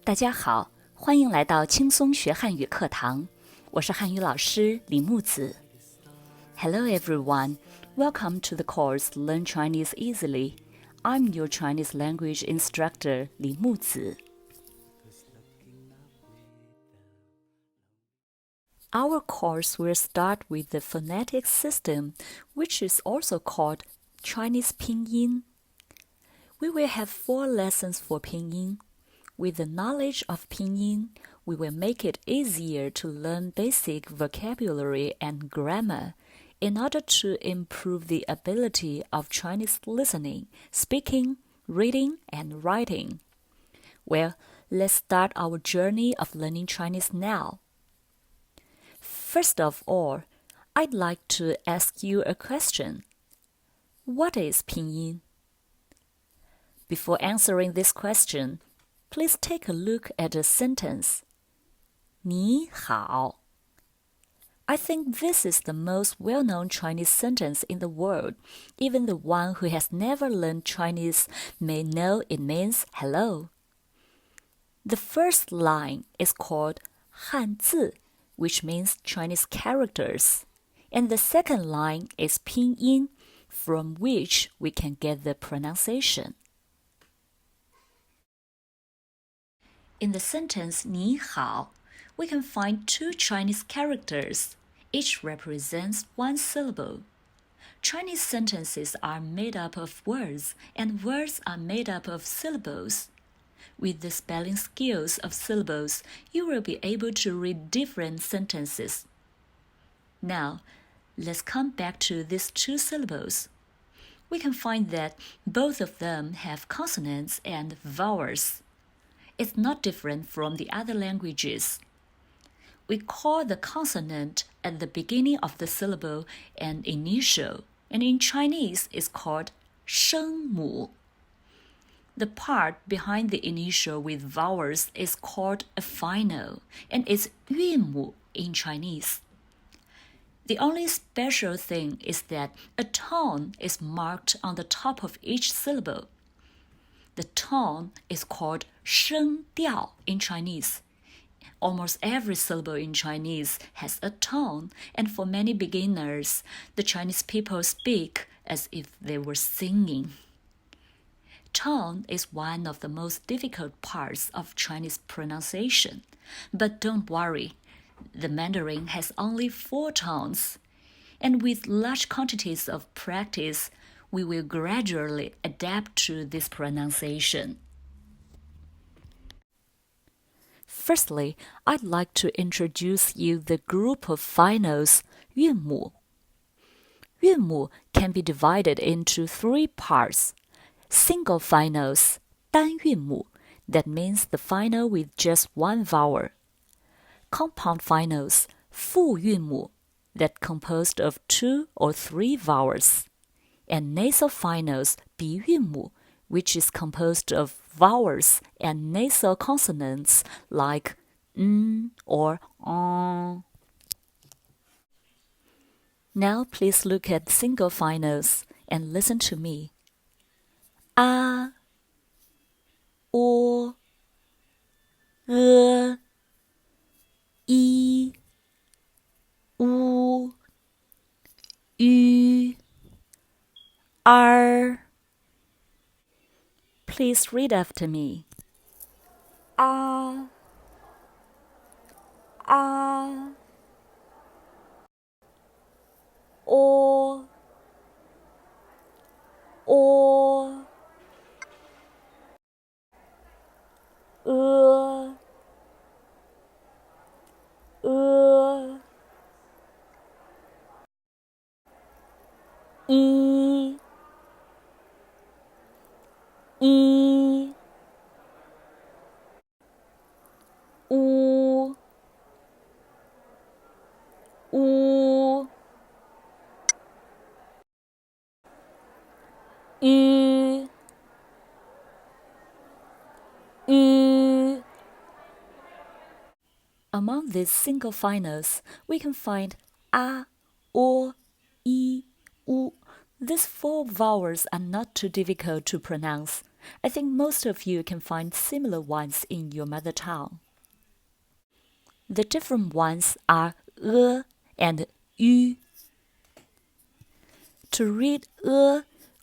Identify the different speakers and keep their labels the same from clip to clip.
Speaker 1: 大家好，欢迎来到轻松学汉语课堂，我是汉语老师李木子。Hello everyone, welcome to the course Learn Chinese Easily. I'm your Chinese language instructor 李木子。Our course will start with the phonetic system, which is also called Chinese Pinyin. We will have 4 lessons for Pinyin. With the knowledge of Pinyin, we will make it easier to learn basic vocabulary and grammar in order to improve the ability of Chinese listening, speaking, reading, and writing. Well, let's start our journey of learning Chinese now. First of all, I'd like to ask you a question. What is Pinyin? Before answering this question, please take a look at a sentence. 你好. I think this is the most well-known Chinese sentence in the world. Even the one who has never learned Chinese may know it means hello. The first line is called 汉字, which means Chinese characters. And the second line is Pinyin, from which we can get the pronunciation. In the sentence 你好, we can find 2 Chinese characters. Each represents 1 syllable. Chinese sentences are made up of words, and words are made up of syllables. With the spelling skills of syllables, you will be able to read different sentences. Now, let's come back to these 2 syllables. We can find that both of them have consonants and vowels. It's not different from the other languages. We call the consonant at the beginning of the syllable an initial, and in Chinese it's called 声母. The part behind the initial with vowels is called a final, and it's 韵母 in Chinese. The only special thing is that a tone is marked on the top of each syllable. The tone is called 声调 in Chinese. Almost every syllable in Chinese has a tone, and for many beginners, the Chinese people speak as if they were singing. Tone is one of the most difficult parts of Chinese pronunciation. But don't worry, the Mandarin has only 4 tones. And with large quantities of practice, we will gradually adapt to this pronunciation. Firstly, I'd like to introduce you the group of finals, 韵母. 韵母 can be divided into 3 parts. Single finals, 单韵母, that means the final with just 1 vowel. Compound finals, 复韵母, that composed of 2 or 3 vowels. And nasal finals, 鼻韵母, which is composed of vowels and nasal consonants like or on. Now please look at single finals and listen to me. 啊 o 一 u 吁 R. Please read after me. A, a, o, e, e, u, u, ü, ü. Among these single finals, we can find a, o, i, u. These 4 vowels are not too difficult to pronounce. I think most of you can find similar ones in your mother tongue. The different ones are and ü. To read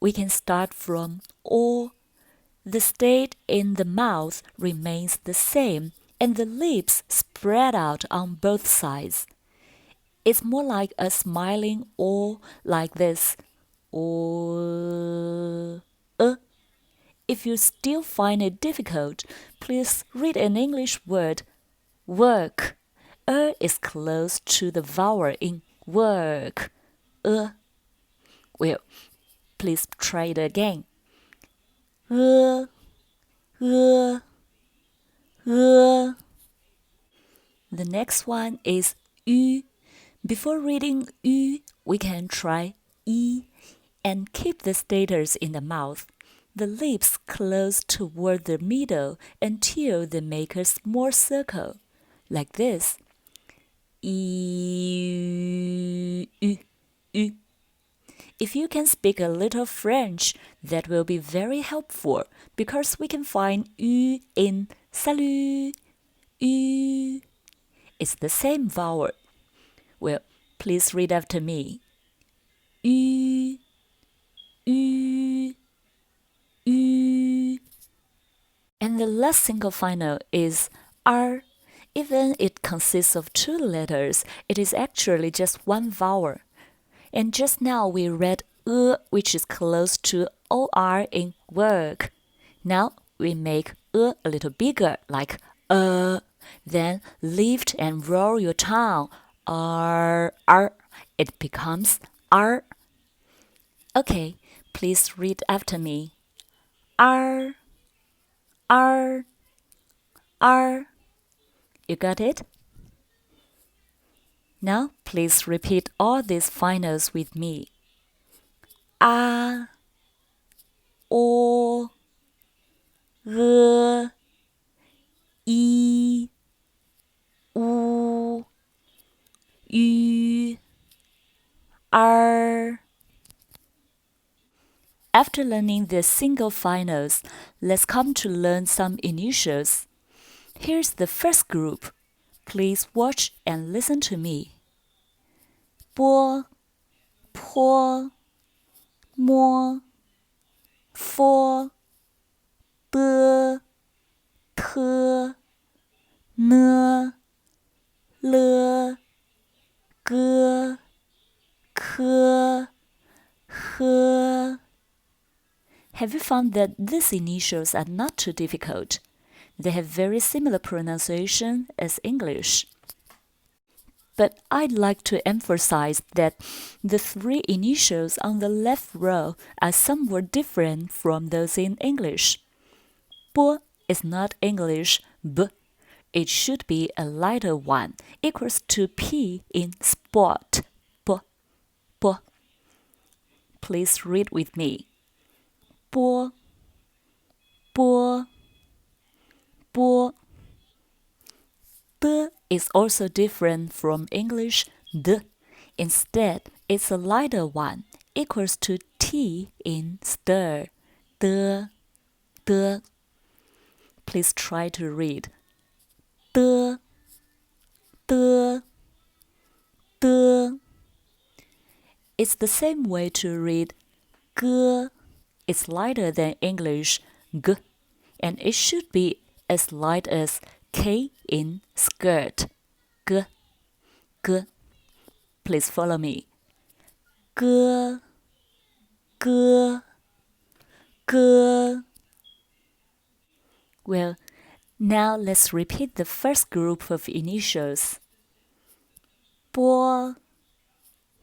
Speaker 1: we can start from o. The state in the mouth remains the same, and the lips spread out on both sides. It's more like a smiling O, like this. O. If you still find it difficult, please read an English word, work. Is close to the vowel in work. Well, please try it again. The next one is ü. Before reading ü, we can try i and keep the status in the mouth. The lips close toward the middle until they make a small circle, like this. I, ü, ü. If you can speak a little French, that will be very helpful because we can find ü in salut, ü. It's the same vowel. Well, please read after me. Ü, ü, ü. And the last single final is r. Even it consists of two letters, it is actually just one vowel. And just now we read which is close to or in work. Now we make a little bigger, like Then lift and roll your tongue. R. It becomes R. Okay, please read after me. R. R. R. You got it? Now, please repeat all these finals with me. A, O, R, I, U, Ü, R. After learning the single finals, let's come to learn some initials. Here's the first group. Please watch and listen to me. 波 坡 摸 佛 的 特 呢 了 个 可 呵. Have you found that these initials are not too difficult? They have very similar pronunciation as English. But I'd like to emphasize that the three initials on the left row are somewhat different from those in English. 波 is not English B. It should be a lighter one, equals to P in sport. 波 波. Please read with me. 波 波 波. The is also different from English the. Instead, it's a lighter one, equals to T in stir. The. Please try to read. The. It's the same way to read G. It's lighter than English G, and it should be as light as K in skirt. G. Please follow me. G. Well, now let's repeat the first group of initials. 波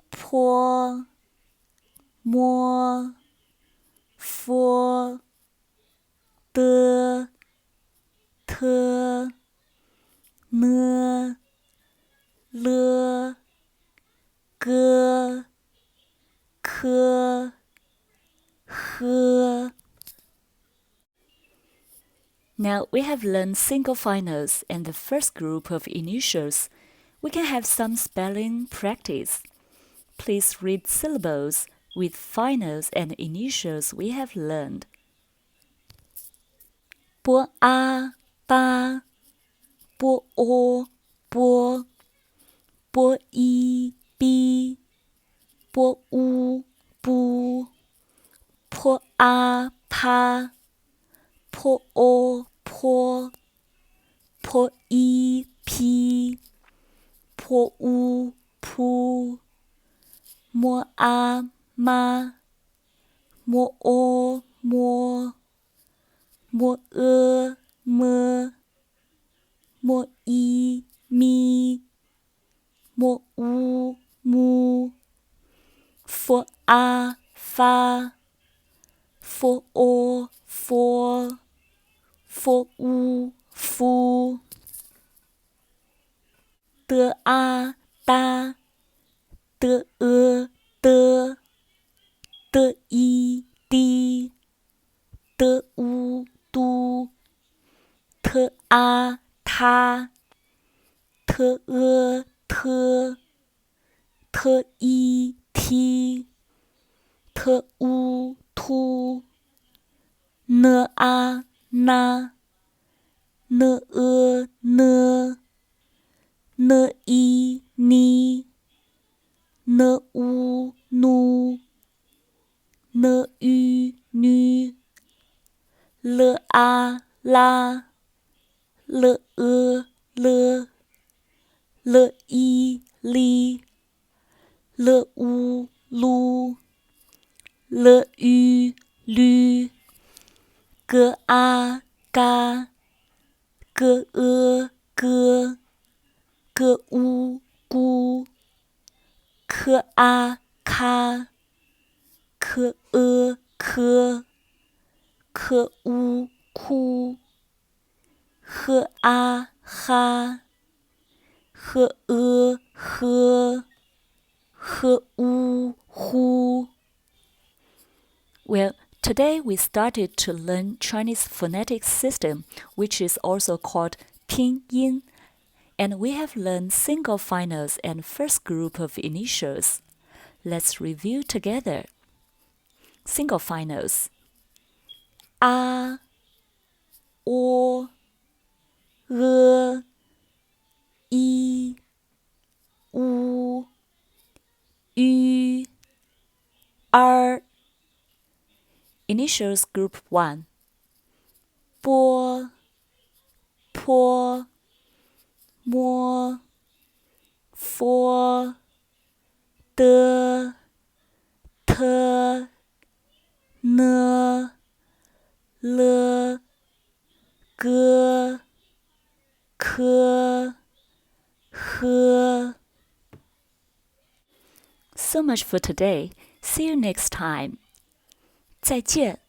Speaker 1: 坡 摸 佛 的 特 呢 了 个 可 呵. Now we have learned single finals and the first group of initials. We can have some spelling practice. Please read syllables with finals and initials we have learned. 波啊巴，波哦波，波一比，波乌布，坡啊趴，坡哦坡，坡一批，坡乌扑，摸啊妈，摸哦摸，摸么，摸一咪，摸乌木，佛啊发，佛哦佛，佛乌夫，的啊哒，的的一滴，的乌嘟，特啊他，特特，特一踢，特乌突，呢啊那，呢呢，呢一你，呢乌nu，呢吁女，了啊啦，了了，了一哩，了乌噜，了吁驴，个啊嘎，个哥，个乌咕，可啊卡，可科，可乌哭，呵啊哈，呵呵，呵乌呼。Well, today we started to learn Chinese phonetic system, which is also called Pinyin, and we have learned single finals and first group of initials. Let's review together. Single finals: a, o, i, u, ü, r. Initials group 1: 波、坡、摸、佛、的、特、呢、了、个、科、呵。So much for today. See you next time. 再见。